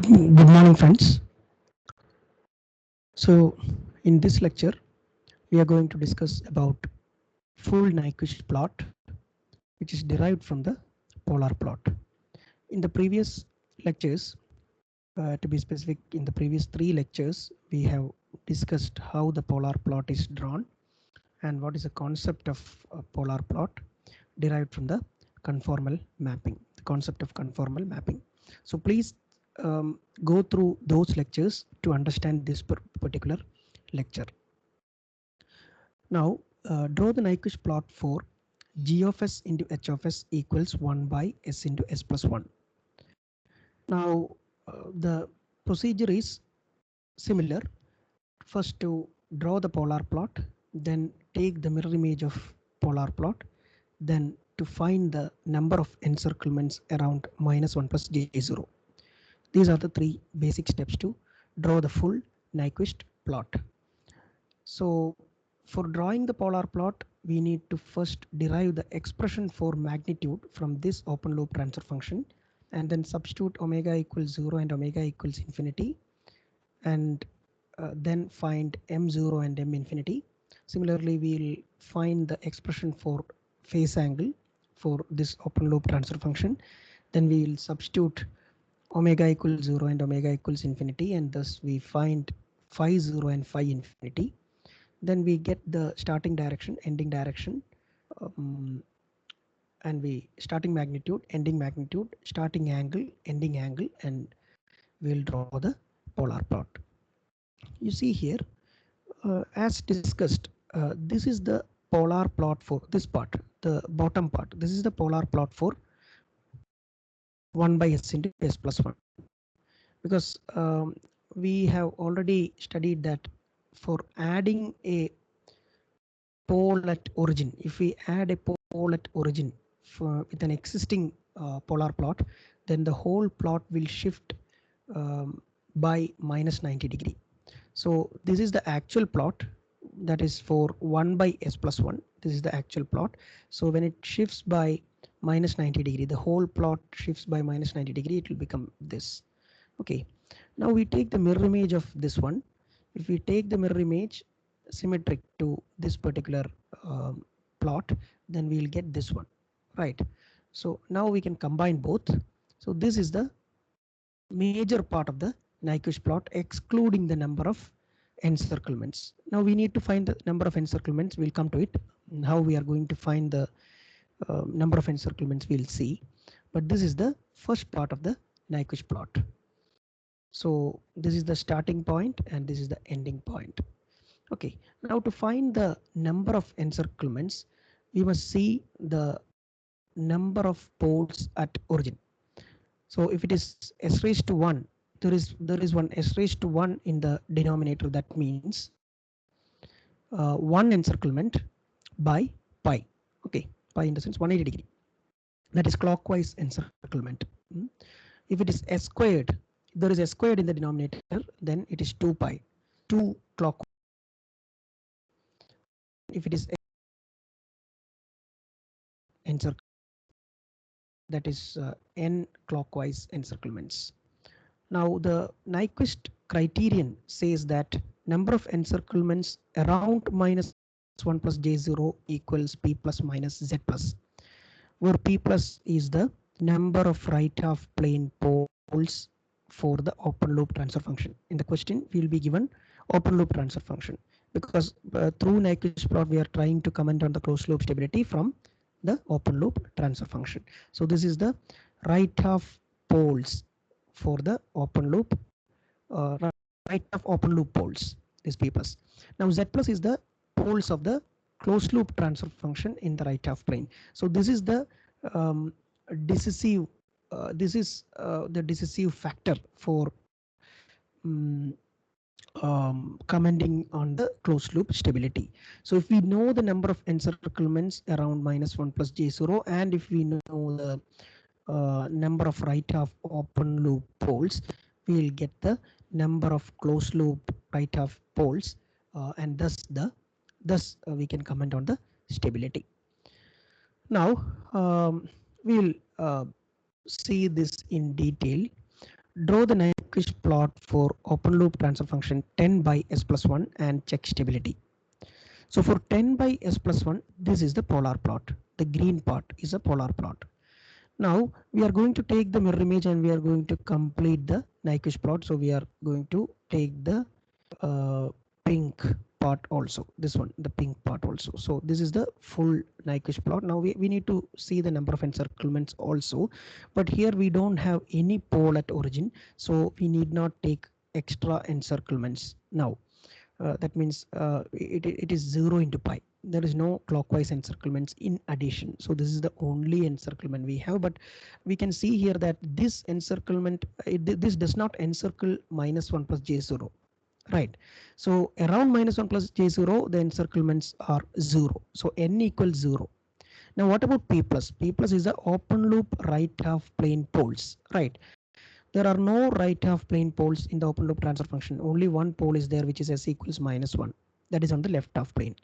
Good morning, friends. So, in this lecture, we are going to discuss about full Nyquist plot, which is derived from the polar plot. In the previous lectures, to be specific, in the previous 3 lectures, we have discussed how the polar plot is drawn and what is the concept of a polar plot derived from the conformal mapping, the concept of conformal mapping. So please go through those lectures to understand this particular lecture. Now draw the Nyquist plot for g of s into h of s equals 1 by s into s plus 1. Now the procedure is similar. First to draw the polar plot, then take the mirror image of polar plot, then to find the number of encirclements around -1 plus j0. These are the 3 basic steps to draw the full Nyquist plot. So for drawing the polar plot, we need to first derive the expression for magnitude from this open loop transfer function, and then substitute omega equals 0 and omega equals infinity, and then find m0 and m infinity. Similarly, we'll find the expression for phase angle for this open loop transfer function. Then we will substitute omega equals 0 and omega equals infinity, and thus we find phi 0 and phi infinity. Then we get the starting direction, ending direction, and we starting magnitude, ending magnitude, starting angle, ending angle, and we'll draw the polar plot. You see here, as discussed, this is the polar plot for this part, the bottom part. This is the polar plot for 1 by s into s plus 1, because we have already studied that for adding a pole at origin, if we add a pole at origin with an existing polar plot, then the whole plot will shift by -90°. So this is the actual plot, that is for 1 by s plus 1. This is the actual plot. So when it shifts by -90°, the whole plot shifts by -90°, it will become this. Okay, now we take the mirror image of this one. If we take the mirror image symmetric to this particular plot, then we'll get this one, right? So now we can combine both. So this is the major part of the Nyquist plot, excluding the number of encirclements. Now we need to find the number of encirclements. We'll come to it. How we are going to find the number of encirclements, we'll see. But this is the first part of the Nyquist plot. So this is the starting point and this is the ending point. Okay, now to find the number of encirclements, we must see the number of poles at origin. So if it is s raised to 1, there is one s raised to 1 in the denominator. That means 1 encirclement by pi. Okay, pi in the sense 180°. That is clockwise encirclement. If it is s squared, there is s squared in the denominator, then it is 2 pi, 2 clockwise. If it is encirclement, that is n clockwise encirclements. Now the Nyquist criterion says that number of encirclements around -1 plus j0 equals p plus minus z plus, where p plus is the number of right half plane poles for the open loop transfer function. In the question, we will be given open loop transfer function, because through Nyquist plot we are trying to comment on the closed loop stability from the open loop transfer function. So this is the right half poles for the open loop, right half open loop poles, this p plus. Now z plus is the poles of the closed loop transfer function in the right half plane. So this is the decisive the decisive factor for commenting on the closed loop stability. So if we know the number of encirclements around -1 plus j0, and if we know the number of right half open loop poles, we will get the number of closed loop right half poles, and thus we can comment on the stability. Now we will see this in detail. draw the Nyquist plot for open loop transfer function 10 by s plus 1 and check stability. So for 10 by s plus 1, this is the polar plot. The green part is a polar plot. Now we are going to take the mirror image and we are going to complete the Nyquist plot. So we are going to take the pink part also, this one, the pink part also. So this is the full Nyquist plot. Now we need to see the number of encirclements also, but here we don't have any pole at origin, so we need not take extra encirclements now. That means it is 0 into pi. There is no clockwise encirclements in addition. So this is the only encirclement we have, but we can see here that this encirclement, this does not encircle -1 plus j0, right? So around -1 plus j0, the encirclements are 0. So n equals 0. Now what about p plus? P plus is the open loop right half plane poles, right? There are no right half plane poles in the open loop transfer function. Only one pole is there, which is s equals -1. That is on the left half plane.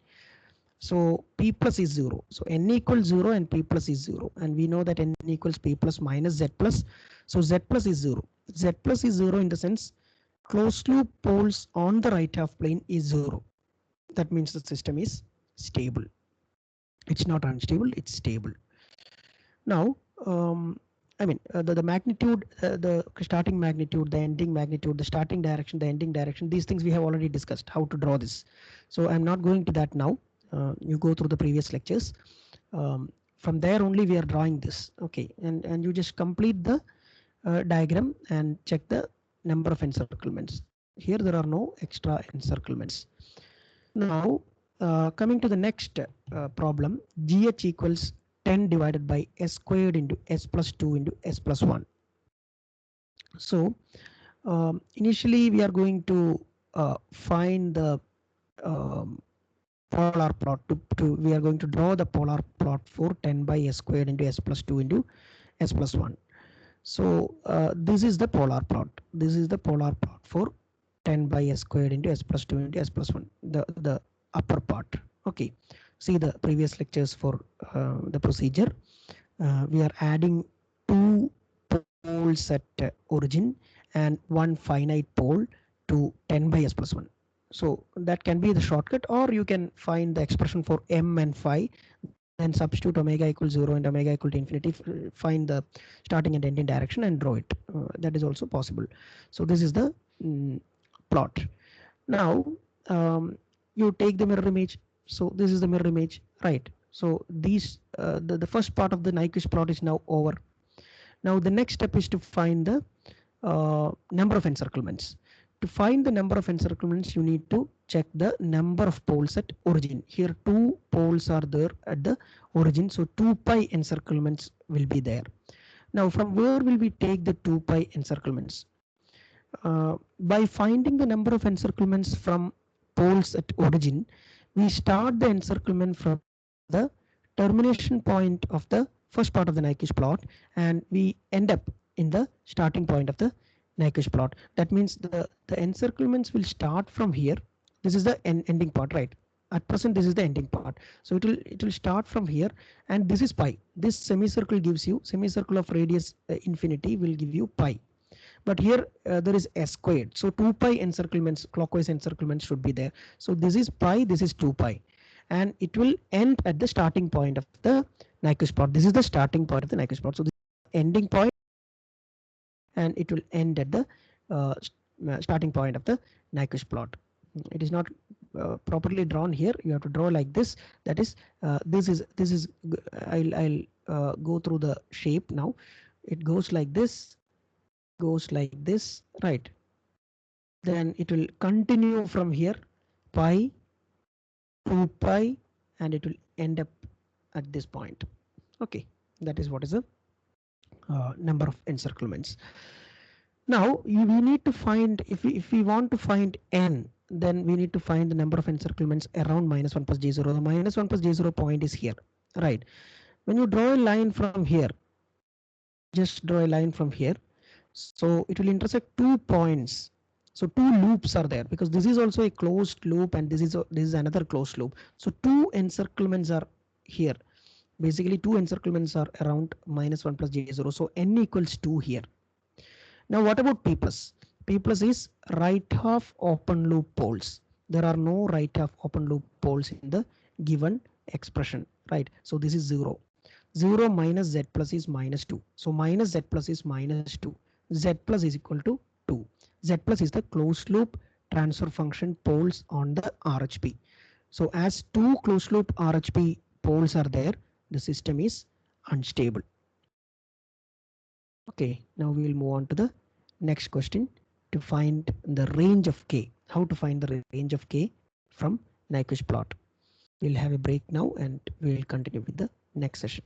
So p plus is 0. So n equals 0 and p plus is 0. And we know that n equals p plus minus z plus. So z plus is 0. Z plus is 0 in the sense closed loop poles on the right half plane is 0. That means the system is stable. It's not unstable, it's stable. Now, I mean, the magnitude, the starting magnitude, the ending magnitude, the starting direction, the ending direction, these things we have already discussed how to draw this. So I'm not going to that now. You go through the previous lectures. From there only we are drawing this. Okay, and you just complete the diagram and check the number of encirclements. Here there are no extra encirclements. Now, coming to the next problem, GH equals 10 divided by s squared into s plus 2 into s plus 1. So initially we are going to find the polar plot. We are going to draw the polar plot for 10 by s squared into s plus 2 into s plus 1. So this is the polar plot. This is the polar plot for 10 by s squared into s plus 2 into s plus 1. The upper part. Okay. See the previous lectures for the procedure. We are adding two poles at origin and one finite pole to 10 by s plus 1. So that can be the shortcut, or you can find the expression for m and phi, then substitute omega equals 0 and omega equal to infinity, find the starting and ending direction and draw it. That is also possible. So this is the plot. Now you take the mirror image. So this is the mirror image, right? So these the first part of the Nyquist plot is now over. Now the next step is to find the number of encirclements. To find the number of encirclements, you need to check the number of poles at origin. Here two poles are there at the origin, so 2 pi encirclements will be there. Now from where will we take the 2 pi encirclements? By finding the number of encirclements from poles at origin, we start the encirclement from the termination point of the first part of the Nyquist plot, and we end up in the starting point of the Nyquist plot. That means the encirclements will start from here. This is the ending part, right? At present this is the ending part, so it will start from here, and this is pi. This semicircle gives you, semicircle of radius infinity will give you pi. But here there is s squared, so 2 pi encirclements, clockwise encirclements should be there. So this is pi, this is 2 pi, and it will end at the starting point of the Nyquist plot. This is the starting point of the Nyquist plot. So this is the ending point, and it will end at the starting point of the Nyquist plot. It is not properly drawn here. You have to draw like this. That is this is I'll go through the shape now. It goes like this, goes like this, right? Then it will continue from here, pi, 2 pi, and it will end up at this point. Okay, that is what is the number of encirclements. Now we need to find, if we want to find n, then we need to find the number of encirclements around -1 plus j0. The -1 plus j0 point is here, right? When you draw a line from here, just draw a line from here, so it will intersect 2 points. So 2 loops are there, because this is also a closed loop and this is another closed loop. So 2 encirclements are here. Basically 2 encirclements are around -1 plus j0. So n equals 2 here. Now what about P plus? P plus is right half open loop poles. There are no right half open loop poles in the given expression, right? So this is 0. 0 minus z plus is minus 2. So minus z plus is minus 2. Z plus is equal to 2. Z plus is the closed loop transfer function poles on the RHP. So as two closed loop RHP poles are there, the system is unstable. Okay, now we will move on to the next question to find the range of K. How to find the range of K from Nyquist plot. We'll have a break now and we'll continue with the next session.